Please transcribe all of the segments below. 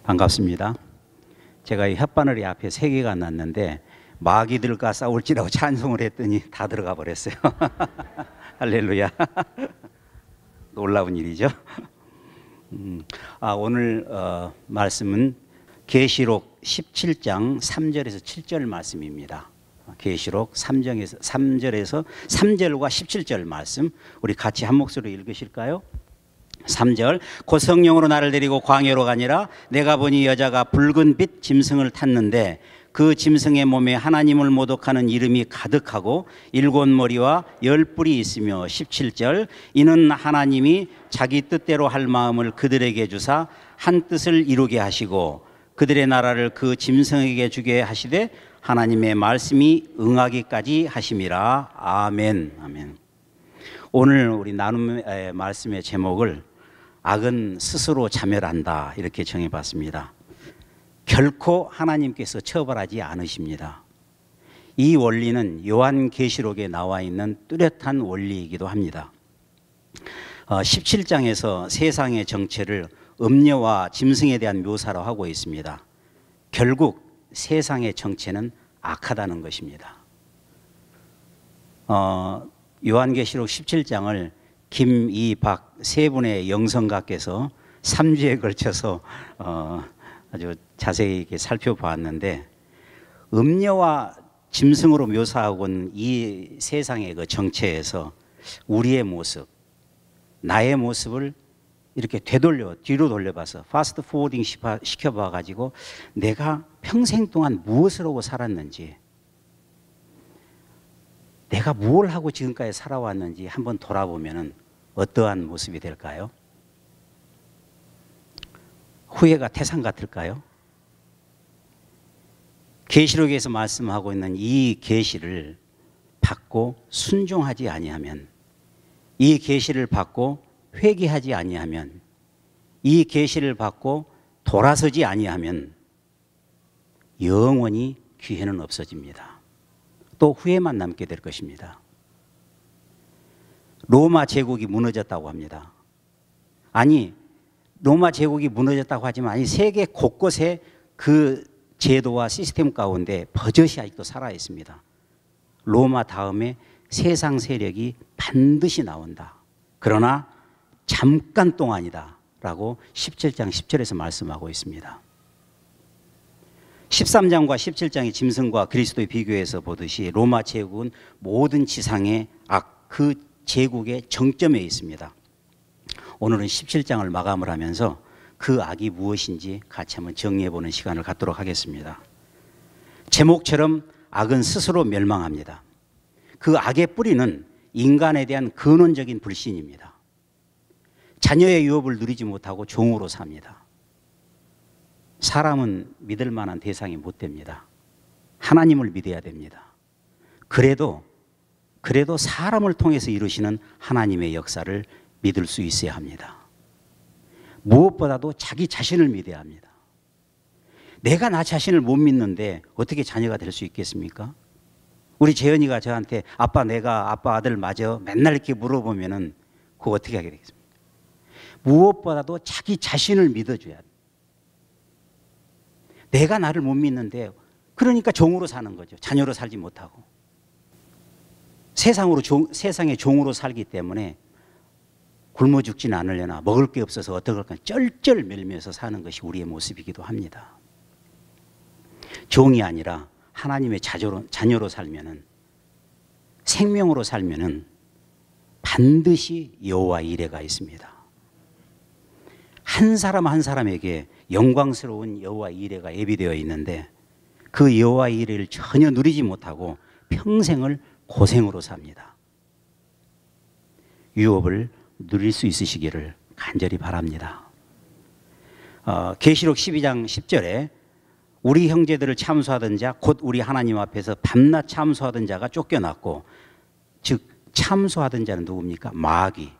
반갑습니다. 제가 이 혓바늘이 앞에 3개가 났는데 마귀들과 싸울지라고 찬송을 했더니 다 들어가 버렸어요. 할렐루야. 놀라운 일이죠. 오늘 말씀은 계시록 17장 3절에서 7절 말씀입니다. 계시록 3절과 17절 말씀 우리 같이 한 목소리로 읽으실까요? 3절 곧 성령으로 나를 데리고 광야로 가니라. 내가 보니 여자가 붉은 빛 짐승을 탔는데 그 짐승의 몸에 하나님을 모독하는 이름이 가득하고 7머리와 10뿔이 있으며 17절 이는 하나님이 자기 뜻대로 할 마음을 그들에게 주사 한 뜻을 이루게 하시고 그들의 나라를 그 짐승에게 주게 하시되 하나님의 말씀이 응하기까지 하심이라. 아멘. 아멘. 오늘 우리 나눔 말씀의 제목을 악은 스스로 자멸한다 이렇게 정해봤습니다. 결코 하나님께서 처벌하지 않으십니다. 이 원리는 요한계시록에 나와 있는 뚜렷한 원리이기도 합니다. 17장에서 세상의 정체를 음녀와 짐승에 대한 묘사로 하고 있습니다. 결국 세상의 정체는 악하다는 것입니다. 요한계시록 17장을 김, 이, 박 세 분의 영성가께서 3주에 걸쳐서 아주 자세히 이렇게 살펴보았는데 음녀와 짐승으로 묘사하고 있는 이 세상의 그 정체에서 우리의 모습, 나의 모습을 이렇게 뒤로 돌려봐서 파스트 포워딩 시켜봐 가지고 내가 평생 동안 무엇을 하고 살았는지, 내가 뭘 하고 지금까지 살아왔는지 한번 돌아보면은 어떠한 모습이 될까요? 후회가 태산 같을까요? 계시록에서 말씀하고 있는 이 계시를 받고 순종하지 아니하면, 이 계시를 받고 회개하지 아니하면, 이 계시를 받고 돌아서지 아니하면 영원히 기회는 없어집니다. 또 후회만 남게 될 것입니다. 로마 제국이 무너졌다고 합니다. 아니, 로마 제국이 무너졌다고 하지만 아니 세계 곳곳에 그 제도와 시스템 가운데 버젓이 아직도 살아 있습니다. 로마 다음에 세상 세력이 반드시 나온다. 그러나 잠깐 동안이다 라고 17장 10절에서 말씀하고 있습니다. 13장과 17장의 짐승과 그리스도의 비교해서 보듯이 로마 제국은 모든 지상의 악, 그 제국의 정점에 있습니다. 오늘은 17장을 마감을 하면서 그 악이 무엇인지 같이 한번 정리해보는 시간을 갖도록 하겠습니다. 제목처럼 악은 스스로 멸망합니다. 그 악의 뿌리는 인간에 대한 근원적인 불신입니다. 자녀의 유업을 누리지 못하고 종으로 삽니다. 사람은 믿을 만한 대상이 못 됩니다. 하나님을 믿어야 됩니다. 그래도 사람을 통해서 이루시는 하나님의 역사를 믿을 수 있어야 합니다. 무엇보다도 자기 자신을 믿어야 합니다. 내가 나 자신을 못 믿는데 어떻게 자녀가 될 수 있겠습니까? 우리 재현이가 저한테 아빠 내가 아빠 아들 맞아? 맨날 이렇게 물어보면은 그거 어떻게 하게 되겠습니까? 무엇보다도 자기 자신을 믿어줘야 합니다. 내가 나를 못 믿는데 그러니까 종으로 사는 거죠. 자녀로 살지 못하고. 세상의 종으로 살기 때문에 굶어 죽지는 않으려나 먹을 게 없어서 어떡할까 쩔쩔 멜면서 사는 것이 우리의 모습이기도 합니다. 종이 아니라 하나님의 자녀로 살면은, 생명으로 살면은 반드시 여호와 이레가 있습니다. 한 사람 한 사람에게 영광스러운 여호와 이레가 예비되어 있는데 그 여호와 이레를 전혀 누리지 못하고 평생을 고생으로 삽니다. 유업을 누릴 수 있으시기를 간절히 바랍니다. 계시록 12장 10절에 우리 형제들을 참수하던 자 곧 우리 하나님 앞에서 밤낮 참수하던 자가 쫓겨났고, 즉 참수하던 자는 누굽니까? 마귀.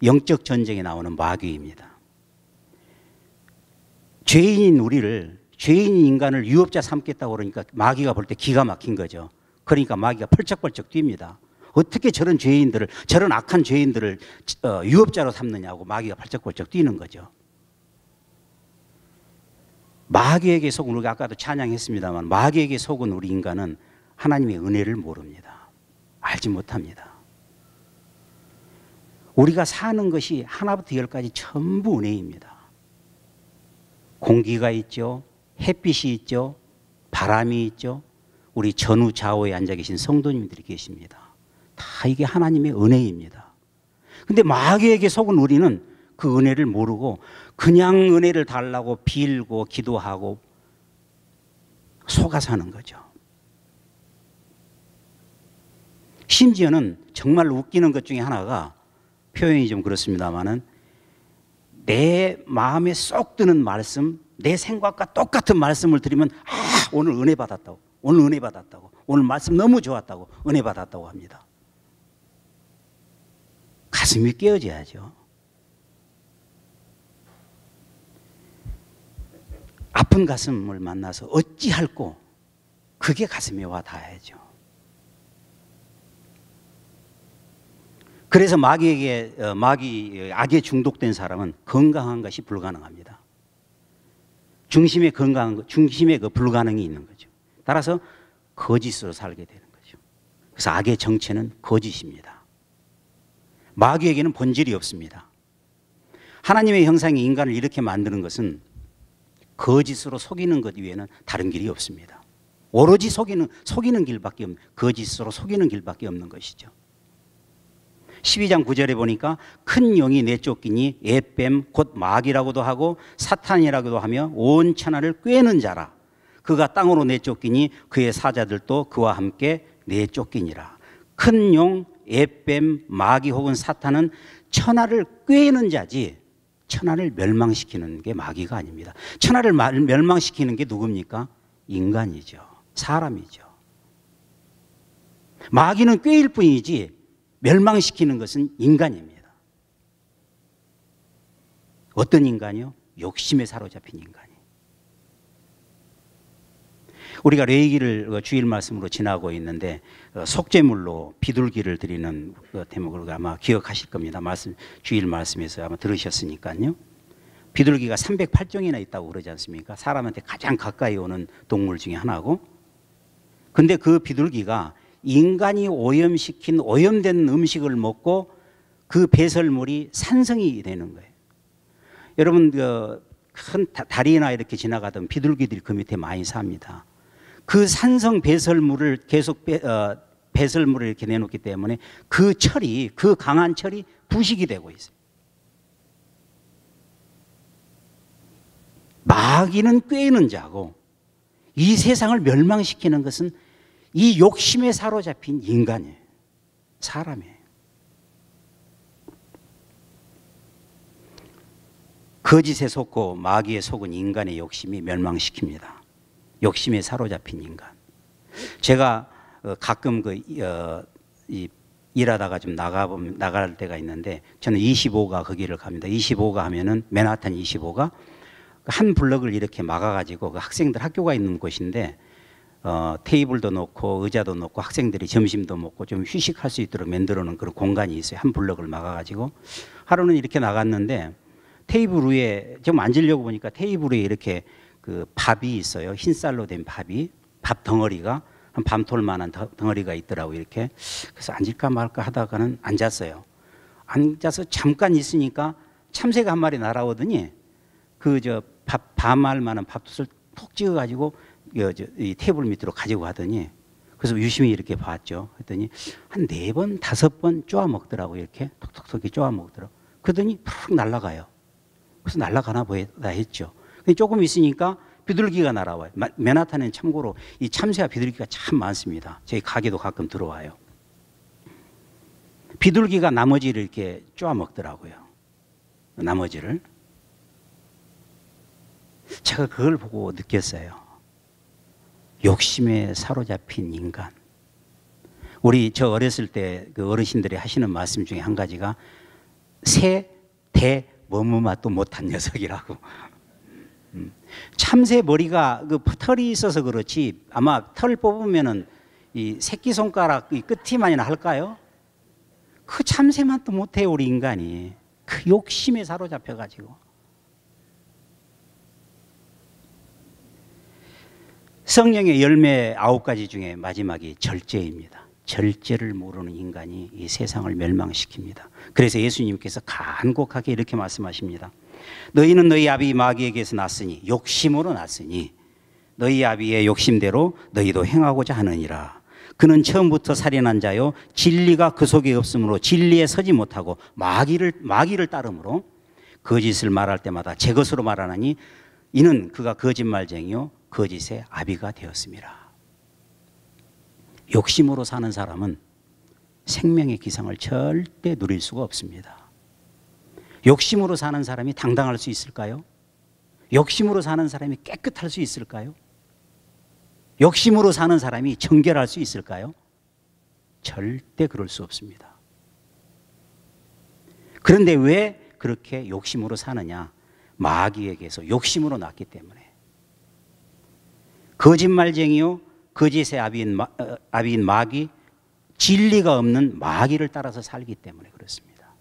영적 전쟁에 나오는 마귀입니다. 죄인인 인간을 유업자 삼겠다고 그러니까 마귀가 볼 때 기가 막힌 거죠. 그러니까 마귀가 펄쩍펄쩍 뜁니다. 어떻게 저런 죄인들을, 저런 악한 죄인들을 유업자로 삼느냐고 마귀가 펄쩍펄쩍 뛰는 거죠. 마귀에게 속은, 우리가 아까도 찬양했습니다만 마귀에게 속은 우리 인간은 하나님의 은혜를 모릅니다. 알지 못합니다. 우리가 사는 것이 하나부터 열까지 전부 은혜입니다. 공기가 있죠. 햇빛이 있죠. 바람이 있죠. 우리 전후 좌우에 앉아 계신 성도님들이 계십니다. 다 이게 하나님의 은혜입니다. 근데 마귀에게 속은 우리는 그 은혜를 모르고 그냥 은혜를 달라고 빌고 기도하고 속아 사는 거죠. 심지어는 정말 웃기는 것 중에 하나가, 표현이 좀 그렇습니다만은, 내 마음에 쏙 드는 말씀, 내 생각과 똑같은 말씀을 드리면 오늘 은혜 받았다고, 오늘 은혜 받았다고, 오늘 말씀 너무 좋았다고, 은혜 받았다고 합니다. 가슴이 깨어져야죠. 아픈 가슴을 만나서 어찌할꼬, 그게 가슴에 와 닿아야죠. 그래서 악에 중독된 사람은 건강한 것이 불가능합니다. 중심에 그 불가능이 있는 거죠. 따라서 거짓으로 살게 되는 거죠. 그래서 악의 정체는 거짓입니다. 마귀에게는 본질이 없습니다. 하나님의 형상의 인간을 이렇게 만드는 것은 거짓으로 속이는 것 외에는 다른 길이 없습니다. 오로지 속이는 길밖에 없는, 거짓으로 속이는 길밖에 없는 것이죠. 12장 9절에 보니까 큰 용이 내쫓기니 애뱀 곧 마귀라고도 하고 사탄이라고도 하며 온 천하를 꿰는 자라. 그가 땅으로 내쫓기니 그의 사자들도 그와 함께 내쫓기니라. 큰 용, 애뱀, 마귀 혹은 사탄은 천하를 꿰는 자지 천하를 멸망시키는 게 마귀가 아닙니다. 천하를 멸망시키는 게 누굽니까? 인간이죠. 사람이죠. 마귀는 꿰일 뿐이지 멸망시키는 것은 인간입니다. 어떤 인간이요? 욕심에 사로잡힌 인간이. 우리가 레위기를 주일 말씀으로 지나고 있는데 속죄물로 비둘기를 드리는 대목을 아마 기억하실 겁니다. 주일 말씀에서 아마 들으셨으니까요. 비둘기가 308종이나 있다고 그러지 않습니까? 사람한테 가장 가까이 오는 동물 중에 하나고, 근데 그 비둘기가 인간이 오염시킨 오염된 음식을 먹고 그 배설물이 산성이 되는 거예요. 여러분 큰 다리나 이렇게 지나가던 비둘기들이 그 밑에 많이 삽니다. 그 산성 배설물을 계속 배설물을 이렇게 내놓기 때문에 그 강한 철이 부식이 되고 있어요. 마귀는 꿰는 자고 이 세상을 멸망시키는 것은 이 욕심에 사로잡힌 인간이에요. 사람이에요. 거짓에 속고 마귀에 속은 인간의 욕심이 멸망시킵니다. 욕심에 사로잡힌 인간. 제가 가끔 일하다가 좀 나갈 때가 있는데, 저는 25가 거기를 갑니다. 25가 하면은 맨하탄 25가 한 블럭을 이렇게 막아가지고 그 학생들 학교가 있는 곳인데, 테이블도 놓고 의자도 놓고 학생들이 점심도 먹고 좀 휴식할 수 있도록 만들어 놓은 그런 공간이 있어요. 한 블럭을 막아가지고 하루는 이렇게 나갔는데, 테이블 위에 좀 앉으려고 보니까 테이블 위에 이렇게 그 밥이 있어요. 흰쌀로 된 밥이, 밥 덩어리가 한 밤톨만한 덩어리가 있더라고. 이렇게. 그래서 앉을까 말까 하다가는 앉았어요. 앉아서 잠깐 있으니까 참새가 한 마리 날아오더니 밤알만한 밥솥을 톡 찍어가지고 이 테이블 밑으로 가지고 가더니, 그래서 유심히 이렇게 봤죠. 그랬더니 한 4번, 5번 쪼아 먹더라고. 이렇게 톡톡톡 이렇게 쪼아 먹더라고. 그러더니 푹 날아가요. 그래서 날아가나 보다 했죠. 근데 조금 있으니까 비둘기가 날아와요. 맨하탄에는 참고로 이 참새와 비둘기가 참 많습니다. 저희 가게도 가끔 들어와요. 비둘기가 나머지를 이렇게 쪼아 먹더라고요. 나머지를. 제가 그걸 보고 느꼈어요. 욕심에 사로잡힌 인간. 저 어렸을 때 그 어르신들이 하시는 말씀 중에 한 가지가 새, 대, 뭐뭐맛도 못한 녀석이라고. 참새 머리가 그 털이 있어서 그렇지 아마 털 뽑으면은 이 새끼손가락 이 끝이만이나 할까요? 그 참새맛도 못해요, 우리 인간이. 그 욕심에 사로잡혀가지고. 성령의 열매 9가지 중에 마지막이 절제입니다. 절제를 모르는 인간이 이 세상을 멸망시킵니다. 그래서 예수님께서 간곡하게 이렇게 말씀하십니다. 너희는 너희 아비 마귀에게서 났으니 욕심으로 났으니 너희 아비의 욕심대로 너희도 행하고자 하느니라. 그는 처음부터 살인한 자요 진리가 그 속에 없으므로 진리에 서지 못하고 마귀를 따르므로 거짓을 말할 때마다 제 것으로 말하나니 이는 그가 거짓말쟁이요 거짓의 아비가 되었습니다. 욕심으로 사는 사람은 생명의 기상을 절대 누릴 수가 없습니다. 욕심으로 사는 사람이 당당할 수 있을까요? 욕심으로 사는 사람이 깨끗할 수 있을까요? 욕심으로 사는 사람이 정결할 수 있을까요? 절대 그럴 수 없습니다. 그런데 왜 그렇게 욕심으로 사느냐? 마귀에게서 욕심으로 났기 때문에. 거짓말쟁이요 거짓의 아비인 마귀, 진리가 없는 마귀를 따라서 살기 때문에 그렇습니다.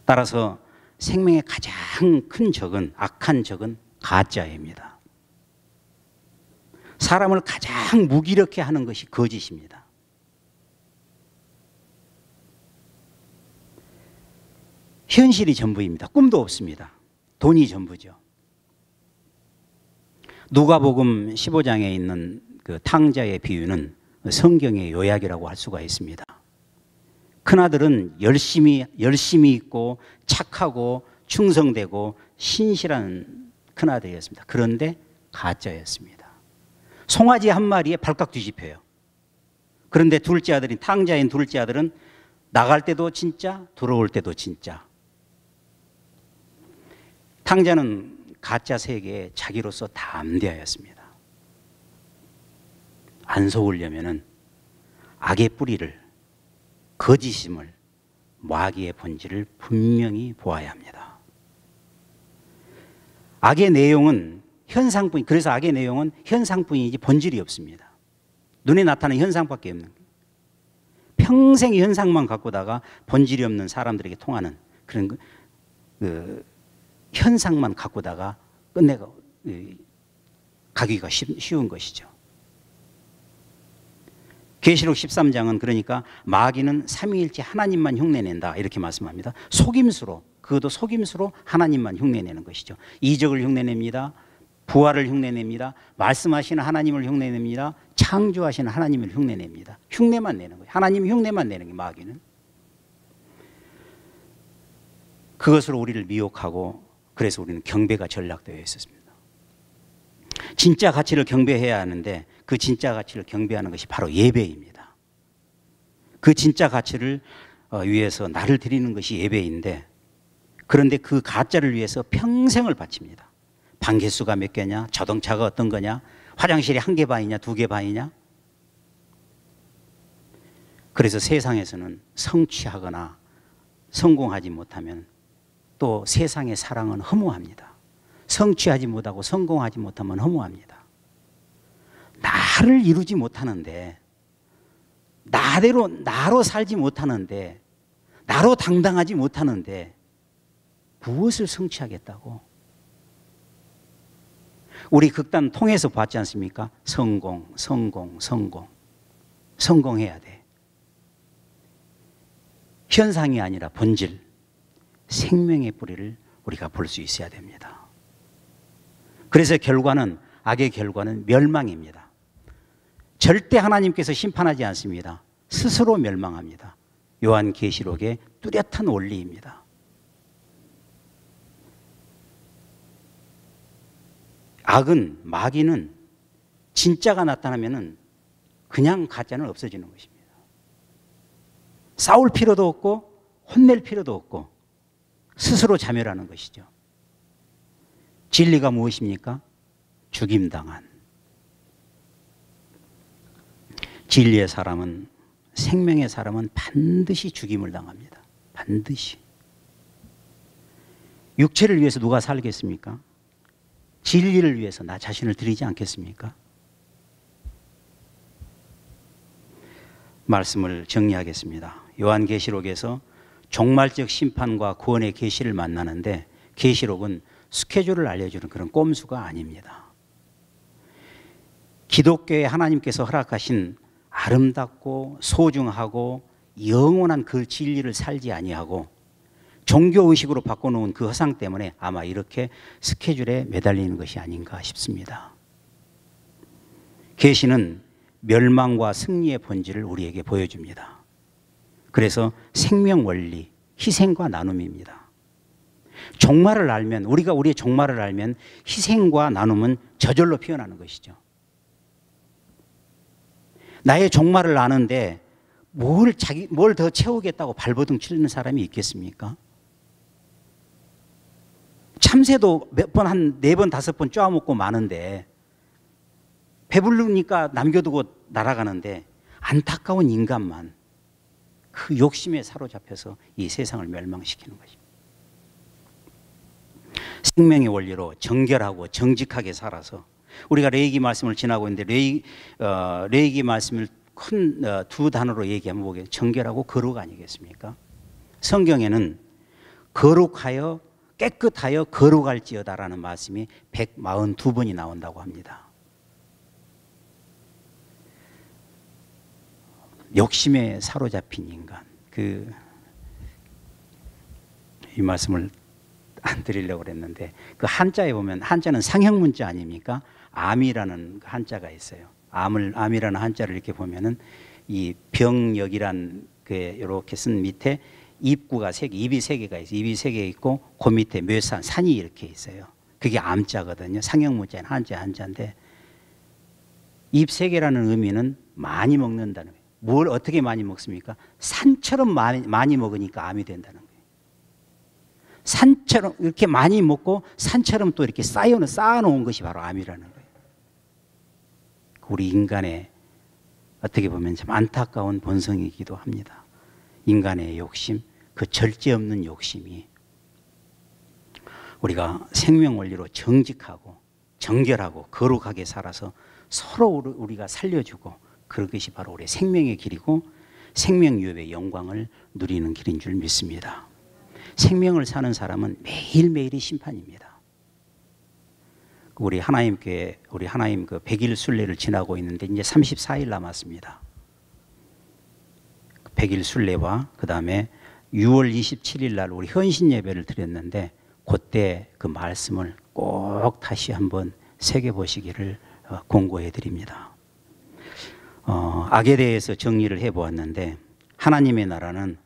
따라서 생명의 가장 큰 적은, 악한 적은 가짜입니다. 사람을 가장 무기력해 하는 것이 거짓입니다. 현실이 전부입니다. 꿈도 없습니다. 돈이 전부죠. 누가복음 15장에 있는 그 탕자의 비유는 성경의 요약이라고 할 수가 있습니다. 큰아들은 열심히 있고 착하고 충성되고 신실한 큰아들이었습니다. 그런데 가짜였습니다. 송아지 한 마리에 발칵 뒤집혀요. 그런데 둘째 아들인 탕자인 둘째 아들은 나갈 때도 진짜, 들어올 때도 진짜. 탕자는 가짜 세계에 자기로서 담대하였습니다. 안 속으려면은 악의 뿌리를, 거짓임을, 마귀의 본질을 분명히 보아야 합니다. 악의 내용은 현상뿐, 그래서 악의 내용은 현상뿐이지 본질이 없습니다. 눈에 나타나는 현상밖에 없는 거예요. 평생 현상만 갖고다가 본질이 없는 사람들에게 통하는 그런 현상만 갖고다가 끝내고 가기가 쉬운 것이죠. 계시록 13장은 그러니까 마귀는 삼위일체 하나님만 흉내낸다 이렇게 말씀합니다. 속임수로, 그것도 속임수로 하나님만 흉내내는 것이죠. 이적을 흉내냅니다. 부활을 흉내냅니다. 말씀하시는 하나님을 흉내냅니다. 창조하시는 하나님을 흉내냅니다. 흉내만 내는 거예요. 하나님 흉내만 내는 게 마귀는. 그것으로 우리를 미혹하고 그래서 우리는 경배가 전락되어 있었습니다. 진짜 가치를 경배해야 하는데 그 진짜 가치를 경배하는 것이 바로 예배입니다. 그 진짜 가치를 위해서 나를 드리는 것이 예배인데 그런데 그 가짜를 위해서 평생을 바칩니다. 방개수가 몇 개냐? 자동차가 어떤 거냐? 화장실이 1개 반이냐? 2개 반이냐? 그래서 세상에서는 성취하거나 성공하지 못하면 또 세상의 사랑은 허무합니다. 성취하지 못하고 성공하지 못하면 허무합니다. 나를 이루지 못하는데, 나로 살지 못하는데, 나로 당당하지 못하는데 무엇을 성취하겠다고? 우리 극단 통해서 봤지 않습니까? 성공해야 돼. 현상이 아니라 본질, 생명의 뿌리를 우리가 볼 수 있어야 됩니다. 그래서 악의 결과는 멸망입니다. 절대 하나님께서 심판하지 않습니다. 스스로 멸망합니다. 요한계시록의 뚜렷한 원리입니다. 악은, 마귀는 진짜가 나타나면은 그냥 가짜는 없어지는 것입니다. 싸울 필요도 없고 혼낼 필요도 없고 스스로 자멸하는 것이죠. 진리가 무엇입니까? 죽임당한. 진리의 사람은, 생명의 사람은 반드시 죽임을 당합니다. 반드시. 육체를 위해서 누가 살겠습니까? 진리를 위해서 나 자신을 드리지 않겠습니까? 말씀을 정리하겠습니다. 요한계시록에서 종말적 심판과 구원의 계시를 만나는데 계시록은 스케줄을 알려주는 그런 꼼수가 아닙니다. 기독교에 하나님께서 허락하신 아름답고 소중하고 영원한 그 진리를 살지 아니하고 종교의식으로 바꿔놓은 그 허상 때문에 아마 이렇게 스케줄에 매달리는 것이 아닌가 싶습니다. 계시는 멸망과 승리의 본질을 우리에게 보여줍니다. 그래서 생명 원리, 희생과 나눔입니다. 종말을 알면, 우리가 우리의 종말을 알면 희생과 나눔은 저절로 피어나는 것이죠. 나의 종말을 아는데 뭘 더 채우겠다고 발버둥 치는 사람이 있겠습니까? 참새도 몇 번, 한 4번, 5번 쪼아먹고 마는데 배부르니까 남겨두고 날아가는데 안타까운 인간만 그 욕심에 사로잡혀서 이 세상을 멸망시키는 것입니다. 생명의 원리로 정결하고 정직하게 살아서 우리가 레위기 말씀을 지나고 있는데 레위기 말씀을 큰 2단어로 얘기하면 뭐게 정결하고 거룩 아니겠습니까? 성경에는 거룩하여 깨끗하여 거룩할지어다라는 말씀이 142번이 나온다고 합니다. 욕심에 사로잡힌 인간, 이 말씀을 안 드리려고 그랬는데 그 한자에 보면 한자는 상형 문자 아닙니까? 암이라는 한자가 있어요. 암이라는 한자를 이렇게 보면은 이 병역이란 이렇게 쓴 밑에 입구가 3개, 입이 3개가 있어요. 입이 3개 있고 그 밑에 묘산, 산이 이렇게 있어요. 그게 암자거든요. 상형 문자는 한자인데 입 3개라는 의미는 많이 먹는다는 거예요. 뭘 어떻게 많이 먹습니까? 산처럼 많이 먹으니까 암이 된다는 거예요. 산처럼 이렇게 많이 먹고 산처럼 또 이렇게 쌓아놓은 것이 바로 암이라는 거예요. 우리 인간의 어떻게 보면 참 안타까운 본성이기도 합니다. 인간의 욕심, 그 절제 없는 욕심이 우리가 생명 원리로 정직하고 정결하고 거룩하게 살아서 서로 우리가 살려주고 그것이 바로 우리의 생명의 길이고 생명유업의 영광을 누리는 길인 줄 믿습니다. 생명을 사는 사람은 매일매일이 심판입니다. 우리 하나님 그 100일 순례를 지나고 있는데 이제 34일 남았습니다. 100일 순례와 그 다음에 6월 27일 날 우리 헌신 예배를 드렸는데 그때 그 말씀을 꼭 다시 한번 새겨보시기를 공고해 드립니다. 악에 대해서 정리를 해보았는데 하나님의 나라는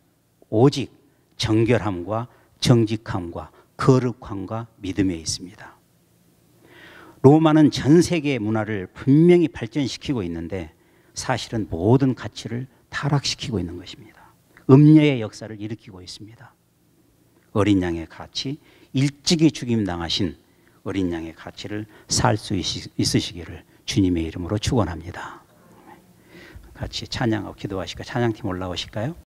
오직 정결함과 정직함과 거룩함과 믿음에 있습니다. 로마는 전 세계의 문화를 분명히 발전시키고 있는데 사실은 모든 가치를 타락시키고 있는 것입니다. 음녀의 역사를 일으키고 있습니다. 어린 양의 가치, 일찍이 죽임당하신 어린 양의 가치를 살 수 있으시기를 주님의 이름으로 축원합니다. 같이 찬양하고 기도하실까? 찬양팀 올라오실까요?